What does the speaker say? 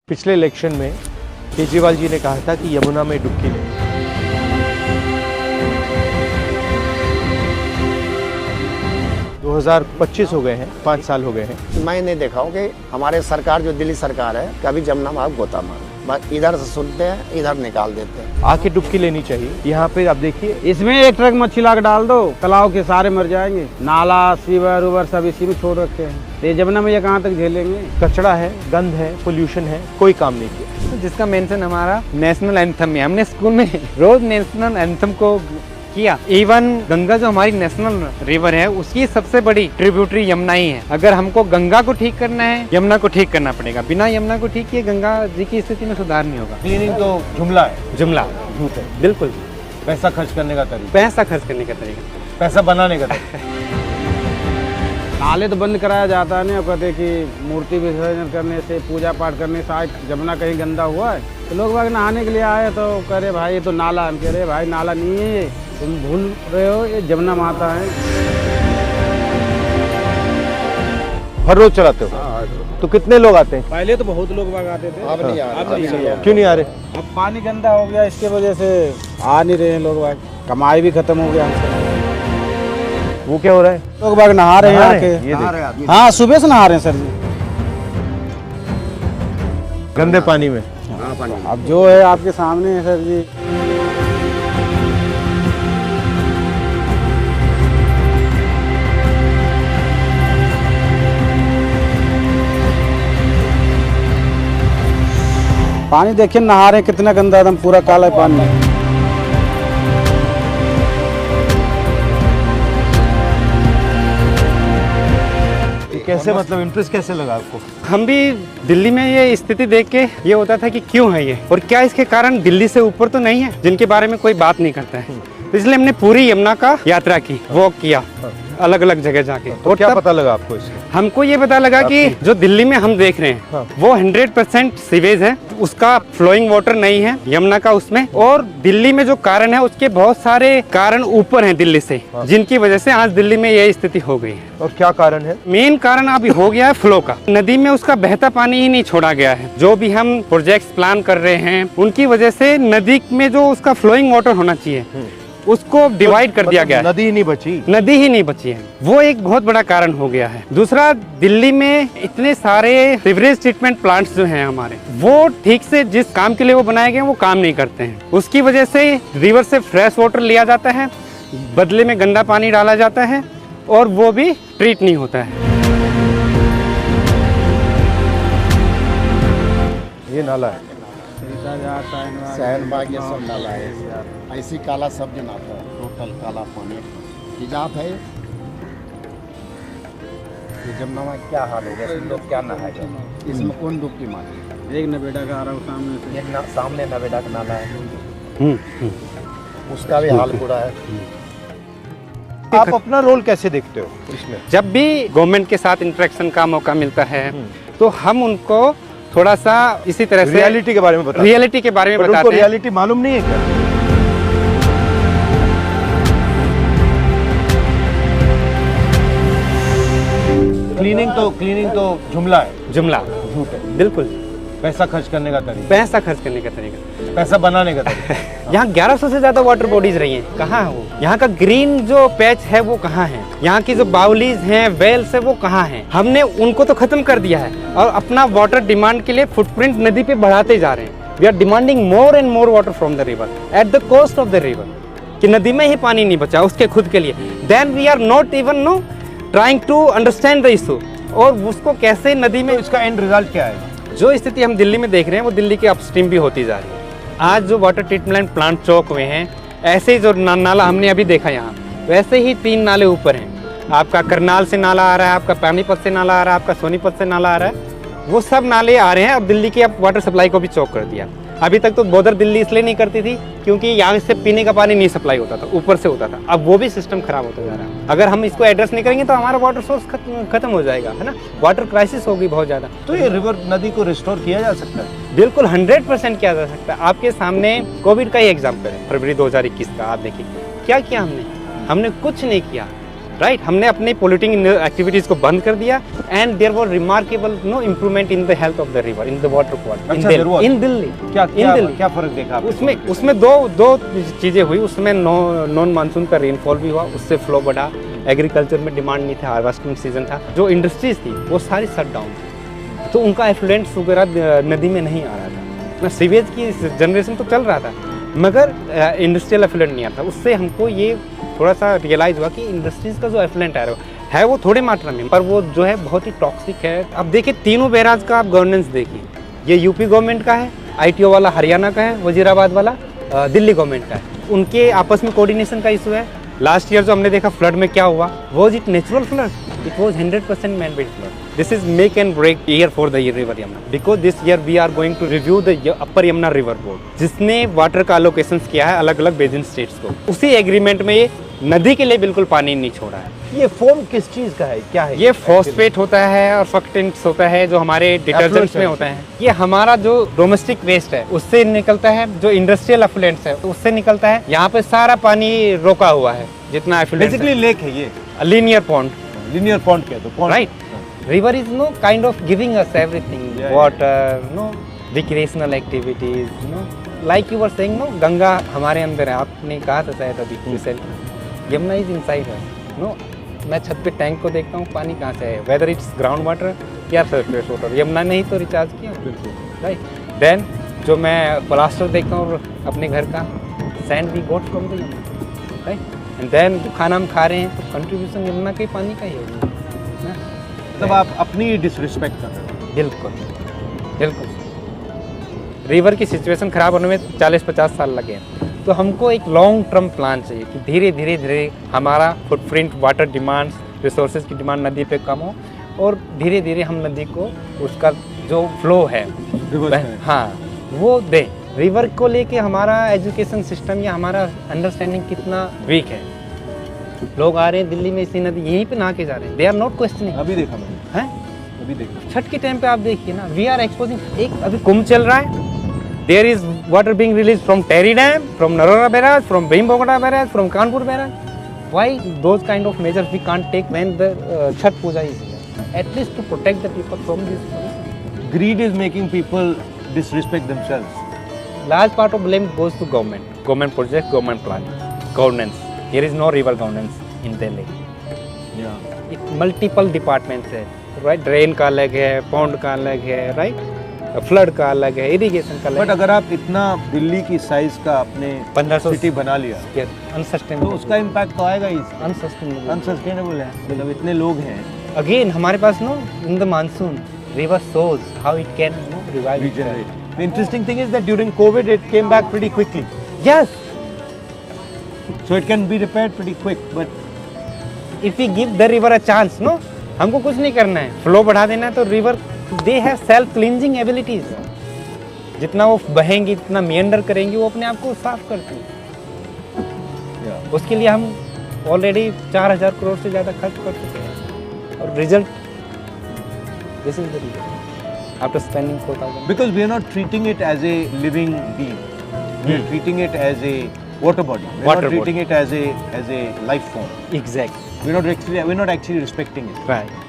पिछले इलेक्शन में केजरीवाल जी ने कहा था कि यमुना में डुबकी लें। दो 2025 हो गए हैं, 5 साल हो गए हैं। मैं नहीं देखा हूँ कि हमारे सरकार जो दिल्ली सरकार है कभी जमुना में आप गोता मारो, बस इधर से सुनते हैं इधर निकाल देते हैं। आके डुबकी लेनी चाहिए। यहाँ पे आप देखिए, इसमें एक ट्रक मच्छी ला के डाल दो, तालाब के सारे मर जाएंगे। नाला सीवर उवर सब इसी में छोड़ रखे हैं। तो जमुना में ये कहाँ तक झेलेंगे? कचरा है, गंद है, पोल्यूशन है, कोई काम नहीं किया। जिसका मेंशन हमारा नेशनल एंथम है, हमने स्कूल में रोज नेशनल एंथम को किया। इवन गंगा जो हमारी नेशनल रिवर है उसकी सबसे बड़ी ट्रिब्यूटरी यमुना ही है। अगर हमको गंगा को ठीक करना है, यमुना को ठीक करना पड़ेगा। बिना यमुना को ठीक किए गंगा जी की स्थिति में सुधार नहीं होगा। क्लीनिंग तो जुमला है, जुमला बिल्कुल। पैसा खर्च करने का तरीका, पैसा खर्च करने का तरीका, पैसा बनाने का तरीका। नाले तो बंद कराया जाता है। कहते कि मूर्ति विसर्जन करने से, पूजा पाठ करने से आज जमुना कहीं गंदा हुआ है तो लोग बाग नहाने के लिए आए तो कह रहे भाई ये तो नाला। हम कह रहे भाई नाला नहीं है, ये तुम भूल रहे हो, ये जमुना माता है। हर रोज चलाते हो तो कितने लोग आते हैं? पहले तो बहुत लोग बाग आते थे, अब नहीं आ रहे। अब नहीं आ रहे। क्यों नहीं आ रहे? अब पानी गंदा हो गया, इसके वजह से आ नहीं रहे हैं लोग बाग। कमाई भी खत्म हो गया। वो क्या हो रहा है? लोग बाग नहा रहे हैं आके। ये देखिए, हाँ, सुबह से नहा रहे हैं सर जी। गंदे पानी में। अब जो है आपके सामने है सर जी। पानी देखिए, नहा रहे हैं, कितना गंदा, एकदम पूरा काला पानी है। कैसे, मतलब इंटरेस्ट कैसे लगा आपको? हम भी दिल्ली में ये स्थिति देख के ये होता था कि क्यों है ये और क्या इसके कारण दिल्ली से ऊपर तो नहीं है जिनके बारे में कोई बात नहीं करता है। तो इसलिए हमने पूरी यमुना का यात्रा की, वॉक किया अलग अलग जगह जाके। तो क्या पता लगा आपको इससे? हमको ये पता लगा कि जो दिल्ली में हम देख रहे हैं वो 100% सीवेज है, उसका फ्लोइंग वाटर नहीं है यमुना का उसमें। और दिल्ली में जो कारण है उसके बहुत सारे कारण ऊपर हैं दिल्ली से, जिनकी वजह से आज दिल्ली में यही स्थिति हो गई है। और क्या कारण है? मेन कारण अभी हो गया है फ्लो का। नदी में उसका बहता पानी ही नहीं छोड़ा गया है। जो भी हम प्रोजेक्ट्स प्लान कर रहे हैं उनकी वजह से नदी में जो उसका फ्लोइंग वाटर होना चाहिए उसको डिवाइड कर दिया गया है। नदी ही नहीं बची। नदी ही नहीं बची है, वो एक बहुत बड़ा कारण हो गया है। दूसरा, दिल्ली में इतने सारे सीवरेज ट्रीटमेंट प्लांट्स जो हैं हमारे, वो ठीक से जिस काम के लिए वो बनाए गए हैं वो काम नहीं करते हैं। उसकी वजह से रिवर से फ्रेश वाटर लिया जाता है, बदले में गंदा पानी डाला जाता है और वो भी ट्रीट नहीं होता है। ये नाला है, शहनबाग ये सब नाला है, ऐसी काला सब जन आता है, टोटल काला पानी हिजाब है। ये जमुना में क्या हाल हो गया, लोग क्या नहाएगा इसमें? कौन डुबकी मारे? एक नवेड़ा का आ रहा है सामने से। एक सामने नवेदा का नाला है, उसका भी हाल बुरा है। आप अपना रोल कैसे देखते हो इसमें? जब भी गवर्नमेंट के साथ इंटरेक्शन का मौका मिलता है तो हम उनको थोड़ा सा इसी तरह से रियलिटी के बारे में बताते हैं। रियलिटी के बारे में पर बताते उनको हैं। रियलिटी मालूम नहीं है क्या? क्लीनिंग तो जुमला है, जुमला झूठ है। बिल्कुल। पैसा खर्च करने का तरीका, पैसा खर्च करने का तरीका। पैसा बनाने का तरीका। यहाँ 1100 से ज्यादा वाटर बॉडीज रही हैं, कहाँ है वो? यहाँ का ग्रीन जो पैच है वो कहाँ है? यहाँ की जो बाउलीज हैं, वेल्स है, वो कहाँ है? हमने उनको तो खत्म कर दिया है और अपना वाटर डिमांड के लिए फुटप्रिंट नदी पे बढ़ाते जा रहे हैं। We are demanding more and more water from the river at the cost of the river. कि नदी में ही पानी नहीं बचा उसके खुद के लिए। Then we are not even trying to understand the issue और उसको कैसे नदी में। तो इसका एंड रिजल्ट क्या है? जो स्थिति हम दिल्ली में देख रहे हैं वो दिल्ली के अपस्ट्रीम भी होती जा रही है। आज जो वाटर ट्रीटमेंट प्लांट चौक हुए हैं, ऐसे ही जो नाला हमने अभी देखा यहाँ, वैसे ही 3 नाले ऊपर हैं। आपका करनाल से नाला आ रहा है, आपका पानीपत से नाला आ रहा है, आपका सोनीपत से नाला आ रहा है। वो सब नाले आ रहे हैं और दिल्ली की अब वाटर सप्लाई को भी चौक कर दिया। अभी तक तो बॉर्डर दिल्ली इसलिए नहीं करती थी क्योंकि यहाँ से पीने का पानी नहीं सप्लाई होता था, ऊपर से होता था। अब वो भी सिस्टम खराब होता जा रहा है। अगर हम इसको एड्रेस नहीं करेंगे तो हमारा वाटर सोर्स खत्म हो जाएगा, है ना। वाटर क्राइसिस होगी बहुत ज़्यादा। तो ये रिवर नदी को रिस्टोर किया जा सकता है? बिल्कुल 100% किया जा सकता है। आपके सामने कोविड का ही एग्जाम्पल है, फरवरी 2021 का। आप देखिए क्या किया हमने कुछ नहीं किया। राइट हमने अपने पोल्यूटिंग एक्टिविटीज को बंद कर दिया and there was remarkable improvement in the health of the river in the water quality in Delhi क्या फर्क देखा आपने? उसमें दो चीज़ें हुई। उसमें नॉन मानसून का रेनफॉल भी हुआ, उससे फ्लो बढ़ा, एग्रीकल्चर में डिमांड नहीं था, हार्वेस्टिंग सीजन था, जो इंडस्ट्रीज थी वो सारी शट डाउन थी, तो उनका एफ्लुएंट्स वगैरह नदी में नहीं आ रहा था ना। सीवेज की जनरेशन तो चल रहा था मगर इंडस्ट्रियल एफ्लुएंट नहीं आ रहा था। उससे हमको ये थोड़ा सा रियलाइज़ हुआ कि इंडस्ट्रीज़ का जो एफ्लुएंट है वो थोड़े मात्रा में, पर वो जो है बहुत ही टॉक्सिक है। अब देखिए तीनों बैराज का आप गवर्नेंस देखिए, ये यूपी गवर्नमेंट का है, ITO वाला हरियाणा का है, वजीराबाद वाला दिल्ली गवर्नमेंट का है। उनके आपस में कोऑर्डिनेशन का इशू है। लास्ट ईयर जो हमने देखा फ्लड में क्या हुआ, was it natural flood? It was 100% man made flood. This is make and break year for the river Yamuna, because this year we are going to review the upper Yamuna river board, जिसने water का allocation किया है अलग अलग basin states को। उसी agreement में ये नदी के लिए बिल्कुल पानी नहीं छोड़ा है। ये फोम किस चीज का है, क्या है? ये फॉस्फेट होता है और फक्टेंट्स होता है जो हमारे डिटर्जेंट्स में होता है। ये हमारा जो डोमेस्टिक वेस्ट है उससे निकलता है, जो इंडस्ट्रियल एफ्लुएंट्स है उससे निकलता है। यहाँ पे सारा पानी रोका हुआ है जितना एफ्लुएंट। बेसिकली लेक है ये, लीनियर पॉन्ड। लीनियर पॉन्ड क्या तो pond, right. River is no kind of giving us everything, water, no recreational activities, no like you were saying, no Ganga हमारे अंदर है। आपने कहा था शायद अभी रिसेंटली, यमुना इज इनसाइड है। नो मैं छत पे टैंक को देखता हूँ, पानी कहाँ से है, वेदर इट्स ग्राउंड वाटर या सरफेस वाटर। यमुना ने ही तो रिचार्ज किया, राइट। देन जो मैं प्लास्टर देखता हूँ अपने घर का, sand we got from the Yamuna, right. And then जो खाना हम खा रहे हैं तो कंट्रीब्यूशन यमुना के पानी का ही है ना। तब आप अपनी डिसरिस्पेक्ट कर रहे हो। बिल्कुल बिल्कुल। रिवर की सिचुएशन खराब होने में 40-50 साल लगे हैं, तो हमको एक लॉन्ग टर्म प्लान चाहिए कि धीरे धीरे हमारा फुटप्रिंट, वाटर डिमांड्स, रिसोर्सेज की डिमांड नदी पे कम हो और धीरे धीरे हम नदी को उसका जो फ्लो है हाँ वो दें। रिवर को लेके हमारा एजुकेशन सिस्टम या हमारा अंडरस्टैंडिंग कितना वीक है। लोग आ रहे हैं दिल्ली में इसी नदी यहीं पे नहा के जा रहे हैं, दे आर नॉट क्वेश्चनिंग। अभी देखा मैंने, हैं अभी देखा छठ के टाइम पे आप देखिए ना, वी आर एक्सपोजिंग। एक अभी कुंभ चल रहा है, there is water being released from Terry Dam, from Narora Barrage, from Bhimbogada Barrage, from Kanpur Barrage. Why those kind of measures we can't take when the Chhath Puja is here? At least to protect the people from this pollution. greed is making people disrespect themselves. Large part of blame goes to government project, government plan, governance. Here is no river governance in Delhi. Yeah. It multiple departments है, right? Drain का अलग है, pond का अलग है, right? Flood का अलग है, इरिगेशन का अलग है। बट अगर आप इतना दिल्ली की साइज का अपने 1500 सिटी बना लिया अनसस्टेनेबल, तो उसका इम्पैक्ट तो आएगा ही। अनसस्टेनेबल अनसस्टेनेबल है, मतलब इतने लोग हैं। अगेन हमारे पास no in the monsoon river shows how it can revive Regenerate. The interesting thing is that during COVID it came back pretty quickly. Yes, So it can be repaired pretty quick. But if we give the river a chance, no, हमको कुछ नहीं करना है, flow बढ़ा देना है तो river they have self cleansing abilities. जितना वो बहेंगी, जितना मेंडर करेंगी, वो अपने आप को साफ करती है। yeah. उसके लिए हम ऑलरेडी 4000 करोड़ से ज़्यादा खर्च कर चुके हैं और result this is the result after spending 4000। Because we are not treating it as a living being. We are treating it as a water body. We are Water not treating it as a life form. Exact, We're not actually respecting it. Right.